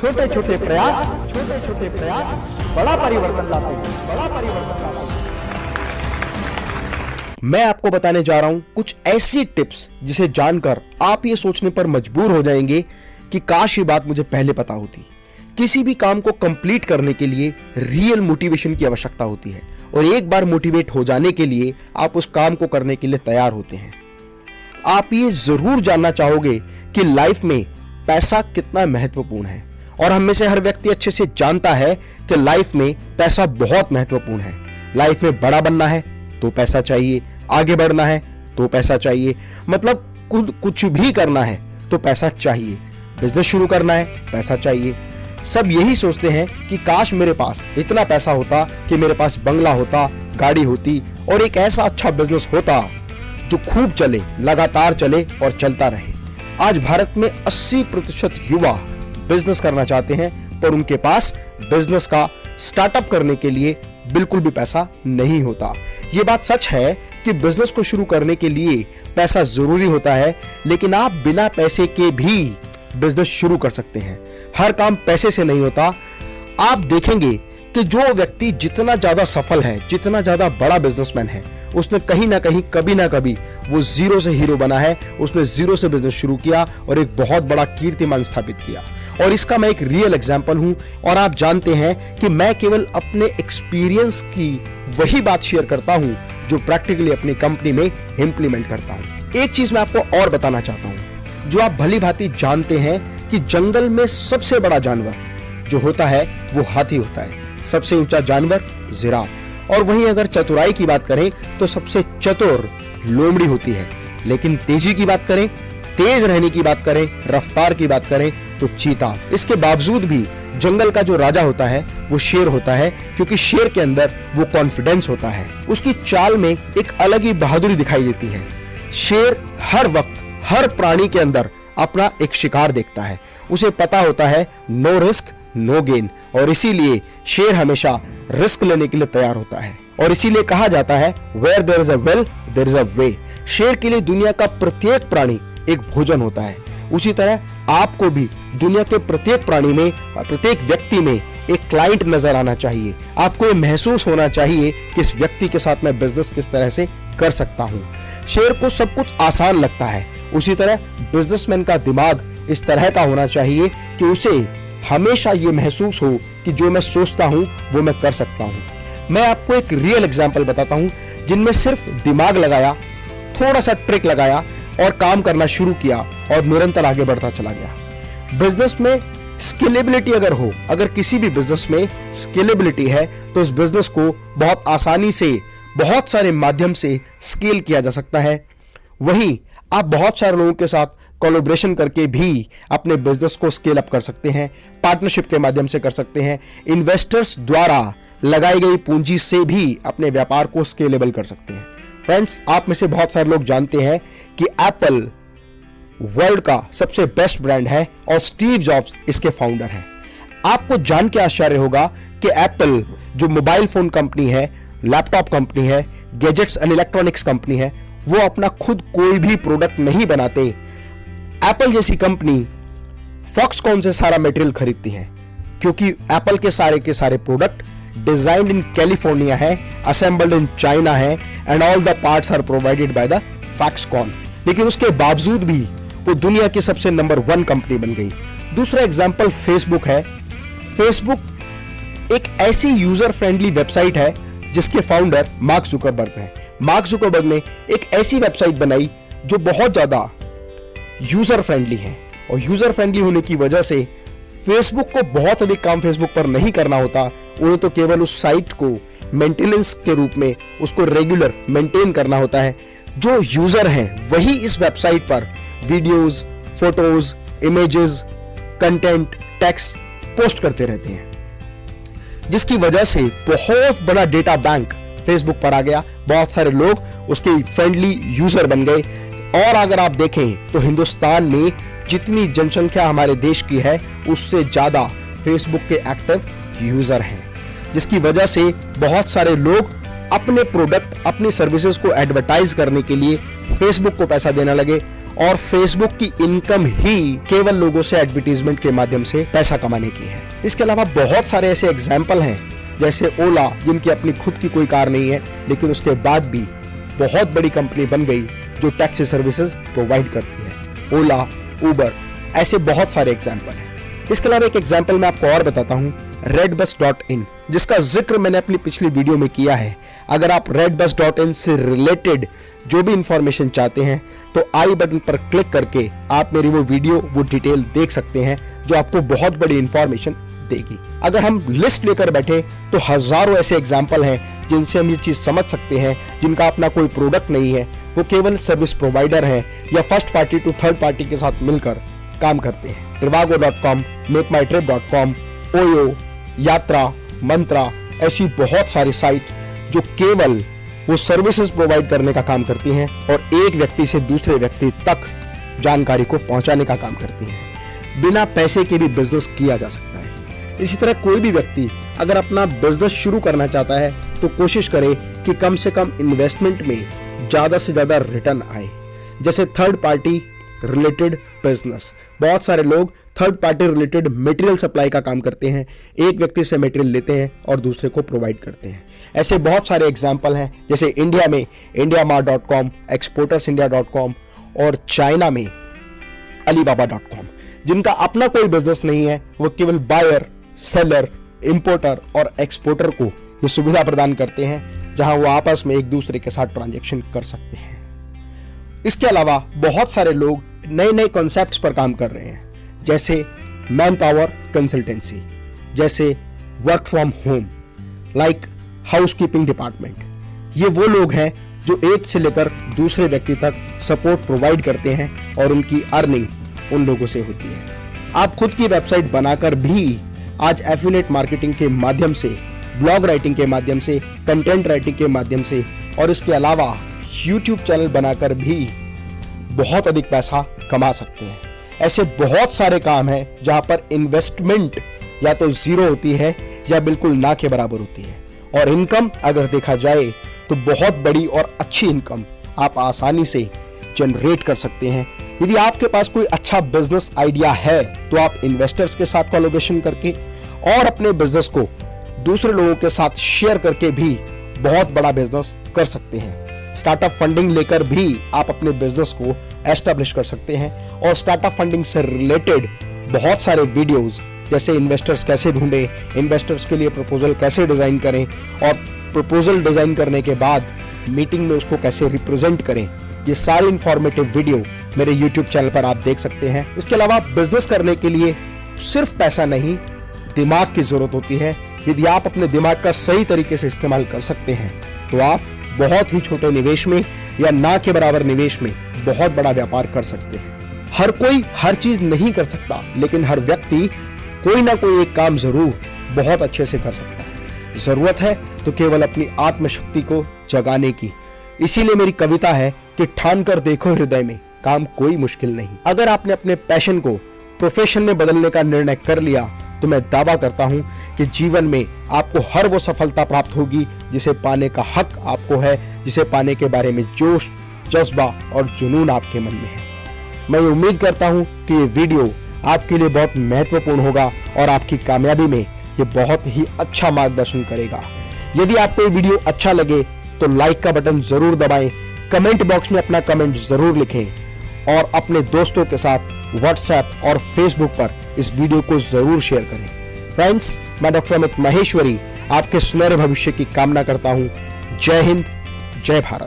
छोटे छोटे प्रयास बड़ा परिवर्तन लाते हैं। मैं आपको बताने जा रहा हूं कुछ ऐसी टिप्स जिसे जानकर आप ये सोचने पर मजबूर हो जाएंगे कि काश ये बात मुझे पहले पता होती। किसी भी काम को कंप्लीट करने के लिए रियल मोटिवेशन की आवश्यकता होती है और एक बार मोटिवेट हो जाने के लिए आप उस काम को करने के लिए तैयार होते हैं। आप ये जरूर जानना चाहोगे कि लाइफ में पैसा कितना महत्वपूर्ण है और हम में से हर व्यक्ति अच्छे से जानता है कि लाइफ में पैसा बहुत महत्वपूर्ण है। लाइफ में बड़ा बनना है तो पैसा चाहिए, आगे बढ़ना है तो पैसा चाहिए, मतलब कुछ भी करना है तो पैसा चाहिए, बिजनेस शुरू करना है पैसा चाहिए। सब यही सोचते हैं कि काश मेरे पास इतना पैसा होता कि मेरे पास बंगला होता, गाड़ी होती और एक ऐसा अच्छा बिजनेस होता जो खूब चले, लगातार चले और चलता रहे। आज भारत में 80% युवा बिजनेस करना चाहते हैं पर उनके पास बिजनेस का स्टार्टअप करने के लिए बिल्कुल भी पैसा नहीं होता। यह बात सच है कि बिजनेस को शुरू करने के लिए पैसा जरूरी होता है, लेकिन आप बिना पैसे के भी बिजनेस शुरू कर सकते हैं। हर काम पैसे से नहीं होता। आप देखेंगे कि जो व्यक्ति जितना ज्यादा सफल है, जितना ज्यादा बड़ा बिजनेसमैन है, उसने कहीं ना कहीं कभी ना कभी वो जीरो से हीरो बना है। उसने जीरो से बिजनेस शुरू किया और एक बहुत बड़ा कीर्तिमान स्थापित किया और इसका मैं एक रियल एग्जांपल हूं। और आप जानते हैं कि मैं केवल अपने एक्सपीरियंस की वही बात शेयर करता हूं जो प्रैक्टिकली अपनी कंपनी में इंप्लीमेंट करता हूं। एक चीज मैं आपको और बताना चाहता हूं जो आप भली भांति जानते हैं कि जंगल में सबसे बड़ा जानवर जो होता है वो हाथी होता है, सबसे ऊंचा जानवर जिराफ, और वहीं अगर चतुराई की बात करें तो सबसे चतुर लोमड़ी होती है। लेकिन तेजी की बात करें, तेज रहने की बात करें, रफ्तार की बात करें तो चीता। इसके बावजूद भी जंगल का जो राजा होता है वो शेर होता है, क्योंकि शेर के अंदर वो कॉन्फिडेंस होता है। उसकी चाल में एक अलग ही बहादुरी दिखाई देती है। शेर हर वक्त हर प्राणी के अंदर अपना एक शिकार देखता है। उसे पता होता है नो रिस्क नो गेन, और इसीलिए शेर हमेशा रिस्क लेने के लिए तैयार होता है। और इसीलिए कहा जाता है where there is a will there is a way. शेर के लिए दुनिया का प्रत्येक प्राणी एक भोजन होता है। उसी तरह आपको भी दुनिया के प्रत्येक प्राणी में, प्रत्येक व्यक्ति में एक क्लाइंट नजर आना चाहिए। आपको ये महसूस होना चाहिए कि इस व्यक्ति के साथ मैं बिजनेस किस तरह से कर सकता हूं। शेर को सब कुछ आसान लगता है, उसी तरह बिजनेसमैन का दिमाग इस तरह का होना चाहिए कि उसे हमेशा ये महसूस हो कि जो मैं सोचता हूं वो मैं कर सकता हूं। मैं आपको एक रियल एग्जांपल बताता हूं जिनमें सिर्फ दिमाग लगाया, थोड़ा सा ट्रिक लगाया और काम करना शुरू किया और निरंतर आगे बढ़ता चला गया। बिजनेस में स्केलेबिलिटी अगर हो, अगर किसी भी बिजनेस में स्केलेबिलिटी है तो उस बिजनेस को बहुत आसानी से बहुत सारे माध्यम से स्केल किया जा सकता है। वहीं आप बहुत सारे लोगों के साथ कोलैबोरेशन करके भी अपने बिजनेस को स्केल अप कर सकते हैं, पार्टनरशिप के माध्यम से कर सकते हैं, इन्वेस्टर्स द्वारा लगाई गई पूंजी से भी अपने व्यापार को स्केलेबल कर सकते हैं। फ्रेंड्स, आप में से बहुत सारे लोग जानते हैं कि एप्पल वर्ल्ड का सबसे बेस्ट ब्रांड है और स्टीव जॉब्स इसके फाउंडर हैं। आपको जान के आश्चर्य होगा कि एप्पल जो मोबाइल फोन कंपनी है, लैपटॉप कंपनी है, गैजेट्स एंड इलेक्ट्रॉनिक्स कंपनी है, वो अपना खुद कोई भी प्रोडक्ट नहीं बनाते। एप्पल जैसी कंपनी फॉक्सकॉन से सारा मटेरियल खरीदती है, क्योंकि एप्पल के सारे प्रोडक्ट डिजाइन्ड इन कैलिफोर्निया है, असेंबल्ड इन चाइना है and all the parts are provided by the Foxconn. लेकिन उसके बावजूद भी वो दुनिया की सबसे नंबर 1 कंपनी बन गई। दूसरा एग्जांपल फेसबुक है। फेसबुक एक ऐसी यूजर फ्रेंडली वेबसाइट है जिसके फाउंडर मार्क जुकरबर्ग हैं। मार्क जुकरबर्ग ने एक ऐसी वेबसाइट बनाई जो बहुत ज्यादा यूजर फ्रेंडली है, और यूजर फ्रेंडली होने की वजह से फेसबुक को बहुत अधिक काम फेसबुक पर नहीं करना होता। उन्हें तो केवल उस साइट को मेंटेनेंस के रूप में उसको रेगुलर मेंटेन करना होता है। जो यूजर हैं वही इस वेबसाइट पर videos, photos, images, content, text post करते रहते हैं, जिसकी वजह से बहुत बड़ा डेटा बैंक फेसबुक पर आ गया। बहुत सारे लोग उसके फ्रेंडली यूजर बन गए। और अगर आप देखें तो हिंदुस्तान में जितनी जनसंख्या हमारे देश की है उससे ज्यादा फेसबुक के एक्टिव यूजर हैं, जिसकी वजह से बहुत सारे लोग अपने प्रोडक्ट, अपनी सर्विसेज को एडवर्टाइज करने के लिए फेसबुक को पैसा देने लगे और फेसबुक की इनकम ही केवल लोगों से एडवर्टीजमेंट के माध्यम से पैसा कमाने की है। इसके अलावा बहुत सारे ऐसे एग्जाम्पल हैं, जैसे ओला, जिनकी अपनी खुद की कोई कार नहीं है लेकिन उसके बाद भी बहुत बड़ी कंपनी बन गई जो टैक्सी सर्विसेज प्रोवाइड करती है। ओला, उबर, ऐसे बहुत सारे एग्जाम्पल हैं। इसके अलावा एक एग्जाम्पल मैं आपको और बताता हूँ, redbus.in, जिसका जिक्र मैंने अपनी पिछली वीडियो में किया है। अगर आप redbus.in से रिलेटेड जो भी इंफॉर्मेशन चाहते हैं तो आई बटन पर क्लिक करके आप मेरी वो वीडियो, वो डिटेल देख सकते हैं जो आपको बहुत बड़ी इंफॉर्मेशन देगी। अगर हम लिस्ट लेकर बैठे तो हजारों ऐसे एग्जाम्पल हैं जिनसे हम ये चीज समझ सकते हैं, जिनका अपना कोई प्रोडक्ट नहीं है, वो केवल सर्विस प्रोवाइडर हैं या first party to third party के साथ मिलकर काम करते हैं। trivago.com, makemytrip.com, ओयो, यात्रा, मंत्रा, ऐसी बहुत सारी साइट जो केवल वो सर्विसेज प्रोवाइड करने का काम करती हैं और एक व्यक्ति से दूसरे व्यक्ति तक जानकारी को पहुंचाने का काम करती हैं। बिना पैसे के भी बिजनेस किया जा सकता है। इसी तरह कोई भी व्यक्ति अगर अपना बिजनेस शुरू करना चाहता है तो कोशिश करे कि कम से कम इन्वेस्टमेंट में ज्यादा से ज्यादा रिटर्न आए। जैसे थर्ड पार्टी रिलेटेड बिजनेस, बहुत सारे लोग third party related material supply का काम करते हैं, एक व्यक्ति से मटेरियल लेते हैं और दूसरे को प्रोवाइड करते हैं। ऐसे बहुत सारे एग्जाम्पल हैं, जैसे इंडिया में indiamart.com, exportersindia.com और चाइना में alibaba.com, जिनका अपना कोई बिजनेस नहीं है, वो केवल बायर, सेलर, इंपोर्टर और एक्सपोर्टर को ये सुविधा प्रदान करते हैं जहां वो आपस में एक दूसरे के साथ ट्रांजैक्शन कर सकते हैं। इसके अलावा बहुत सारे लोग नए नए कॉन्सेप्ट्स पर काम कर रहे हैं, जैसे मैन पावर कंसल्टेंसी, जैसे work from home, like housekeeping department. ये वो लोग हैं जो एक से लेकर दूसरे व्यक्ति तक सपोर्ट प्रोवाइड करते हैं और उनकी अर्निंग उन लोगों से होती है। आप खुद की वेबसाइट बनाकर भी आज एफिलिएट मार्केटिंग के माध्यम से, ब्लॉग राइटिंग के माध्यम से, कंटेंट राइटिंग के माध्यम से और इसके अलावा यूट्यूब चैनल बनाकर भी बहुत अधिक पैसा कमा सकते हैं। ऐसे बहुत सारे काम हैं जहां पर इन्वेस्टमेंट या तो जीरो होती है या बिल्कुल ना के बराबर होती है, और इनकम अगर देखा जाए तो बहुत बड़ी और अच्छी इनकम आप आसानी से जनरेट कर सकते हैं। यदि आपके पास कोई अच्छा बिजनेस आइडिया है तो आप इन्वेस्टर्स के साथ कोलैबोरेशन करके और अपने बिजनेस को दूसरे लोगों के साथ शेयर करके भी बहुत बड़ा बिजनेस कर सकते हैं। स्टार्टअप फंडिंग लेकर भी आप अपने बिजनेस को एस्टैब्लिश कर सकते हैं और स्टार्टअप फंडिंग से रिलेटेड बहुत सारे वीडियोस, जैसे इन्वेस्टर्स कैसे ढूंढें, इन्वेस्टर्स के लिए प्रपोजल कैसे डिजाइन करें और प्रपोजल डिजाइन करने के बाद मीटिंग में उसको कैसे रिप्रेजेंट करें, ये सारी इंफॉर्मेटिव वीडियो मेरे यूट्यूब चैनल पर आप देख सकते हैं। इसके अलावा बिजनेस करने के लिए सिर्फ पैसा नहीं, दिमाग की जरूरत होती है। यदि आप अपने दिमाग का सही तरीके से इस्तेमाल कर सकते हैं तो आप बहुत ही छोटे निवेश में या ना के बराबर निवेश में बहुत बड़ा व्यापार कर सकते हैं। हर कोई हर चीज नहीं कर सकता, लेकिन हर व्यक्ति कोई ना कोई एक काम जरूर बहुत अच्छे से कर सकता है। जरूरत है तो केवल अपनी आत्मशक्ति को जगाने की। इसीलिए मेरी कविता है कि ठान कर देखो हृदय में, काम कोई मुश्किल नहीं। अगर आपने अपने पैशन को प्रोफेशन में बदलने का निर्णय कर लिया तो मैं दावा करता हूं कि जीवन में आपको हर वो सफलता प्राप्त होगी जिसे पाने का हक आपको है, जिसे पाने के बारे में जोश, जज्बा और जुनून आपके मन में है। मैं उम्मीद करता हूं कि ये वीडियो आपके लिए बहुत महत्वपूर्ण होगा और आपकी कामयाबी में ये बहुत ही अच्छा मार्गदर्शन करेगा। यदि आपको ये वीडियो अच्छा लगे तो लाइक का बटन जरूर दबाएं, कमेंट बॉक्स में अपना कमेंट जरूर लिखें और अपने दोस्तों के साथ व्हाट्सएप और फेसबुक पर इस वीडियो को जरूर शेयर करें। फ्रेंड्स, मैं डॉक्टर अमित महेश्वरी आपके सुनहरे भविष्य की कामना करता हूं। जय हिंद, जय भारत।